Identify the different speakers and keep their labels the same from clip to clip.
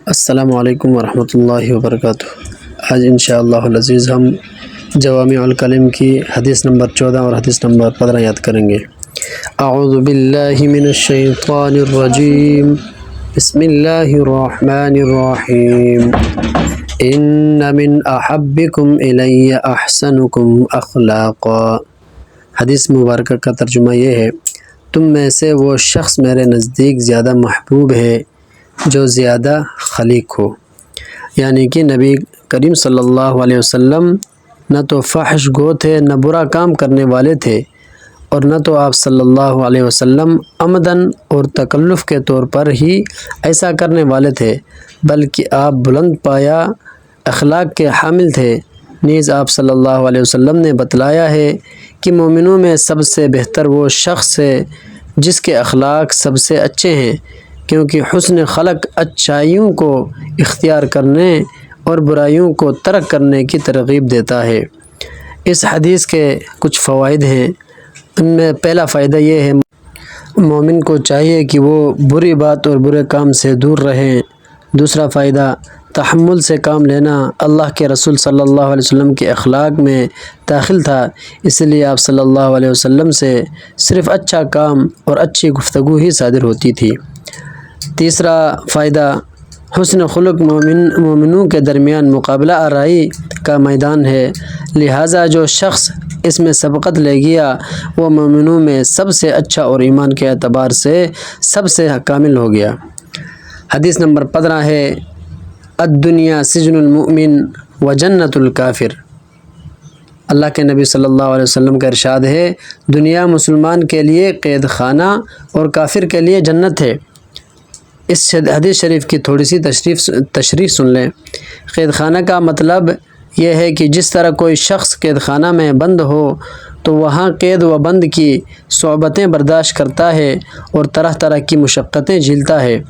Speaker 1: السلام علیکم ورحمۃ اللہ وبرکاتہ۔ آج انشاءاللہ العزیز ہم جوامع الکلم کی حدیث نمبر 14 اور حدیث نمبر 15 یاد کریں گے۔ اعوذ باللہ من الشیطان الرجیم، بسم اللہ الرحمن الرحیم۔ ان من احبکم الی احسنکم اخلاقا۔ حدیث مبارکہ کا ترجمہ یہ ہے، تم میں سے وہ شخص میرے نزدیک زیادہ محبوب ہے جو زیادہ خلیق ہو۔ یعنی کہ نبی کریم صلی اللہ علیہ وسلم نہ تو فحش گو تھے، نہ برا کام کرنے والے تھے، اور نہ تو آپ صلی اللہ علیہ وسلم عمداً اور تکلف کے طور پر ہی ایسا کرنے والے تھے، بلکہ آپ بلند پایا اخلاق کے حامل تھے۔ نیز آپ صلی اللہ علیہ وسلم نے بتلایا ہے کہ مومنوں میں سب سے بہتر وہ شخص ہے جس کے اخلاق سب سے اچھے ہیں، کیونکہ حسن خلق اچھائیوں کو اختیار کرنے اور برائیوں کو ترک کرنے کی ترغیب دیتا ہے۔ اس حدیث کے کچھ فوائد ہیں۔ ان میں پہلا فائدہ یہ ہے، مومن کو چاہیے کہ وہ بری بات اور برے کام سے دور رہیں۔ دوسرا فائدہ، تحمل سے کام لینا اللہ کے رسول صلی اللہ علیہ وسلم کے اخلاق میں داخل تھا، اس لیے آپ صلی اللہ علیہ وسلم سے صرف اچھا کام اور اچھی گفتگو ہی صادر ہوتی تھی۔ تیسرا فائدہ، حسن خلق مومنوں کے درمیان مقابلہ آرائی کا میدان ہے، لہٰذا جو شخص اس میں سبقت لے گیا وہ مومنوں میں سب سے اچھا اور ایمان کے اعتبار سے سب سے کامل ہو گیا۔ حدیث نمبر 15 ہے، الدنیا سجن المؤمن و جنت الکافر۔ اللہ کے نبی صلی اللہ علیہ وسلم کا ارشاد ہے، دنیا مسلمان کے لیے قید خانہ اور کافر کے لیے جنت ہے۔ اس حدیث شریف کی تھوڑی سی تشریح سن لیں۔ قید خانہ کا مطلب یہ ہے کہ جس طرح کوئی شخص قید خانہ میں بند ہو تو وہاں قید و بند کی صعوبتیں برداشت کرتا ہے اور طرح طرح کی مشقتیں جھیلتا ہے،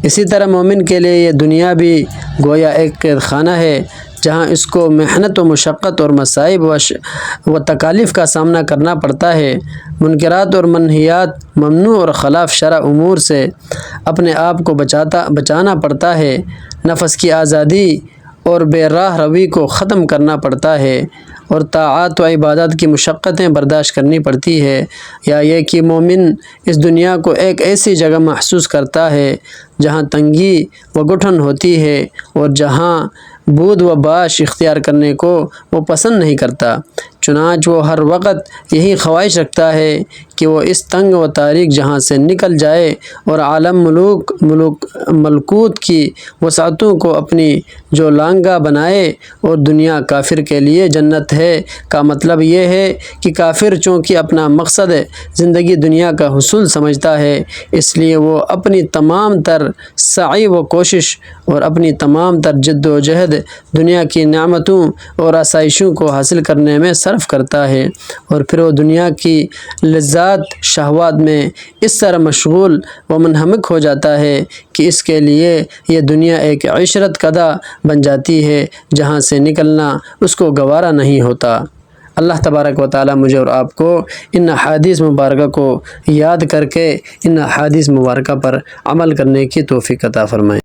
Speaker 1: اسی طرح مومن کے لیے یہ دنیا بھی گویا ایک قید خانہ ہے جہاں اس کو محنت و مشقت اور مصائب و تکالیف کا سامنا کرنا پڑتا ہے، منکرات اور منہیات، ممنوع اور خلاف شرع امور سے اپنے آپ کو بچانا پڑتا ہے، نفس کی آزادی اور بے راہ روی کو ختم کرنا پڑتا ہے، اور طاعات و عبادات کی مشقتیں برداشت کرنی پڑتی ہے، یا یہ کہ مومن اس دنیا کو ایک ایسی جگہ محسوس کرتا ہے جہاں تنگی و گٹھن ہوتی ہے اور جہاں بود و باش اختیار کرنے کو وہ پسند نہیں کرتا، چنانچہ وہ ہر وقت یہی خواہش رکھتا ہے کہ وہ اس تنگ و تاریک جہاں سے نکل جائے اور عالم ملکوت کی وسعتوں کو اپنی جو لانگا بنائے، اور دنیا کافر کے لیے جنت ہے کا مطلب یہ ہے کہ کافر چونکہ اپنا مقصد زندگی دنیا کا حصول سمجھتا ہے، اس لیے وہ اپنی تمام تر سعی و کوشش اور اپنی تمام تر جد و جہد دنیا کی نعمتوں اور آسائشوں کو حاصل کرنے میں صرف کرتا ہے، اور پھر وہ دنیا کی لذات شہوات میں اس طرح مشغول و منہمک ہو جاتا ہے کہ اس کے لیے یہ دنیا ایک عشرت کدہ بن جاتی ہے جہاں سے نکلنا اس کو گوارا نہیں ہوتا۔ اللہ تبارک و تعالی مجھے اور آپ کو ان احادیث مبارکہ کو یاد کر کے ان احادیث مبارکہ پر عمل کرنے کی توفیق عطا فرمائے۔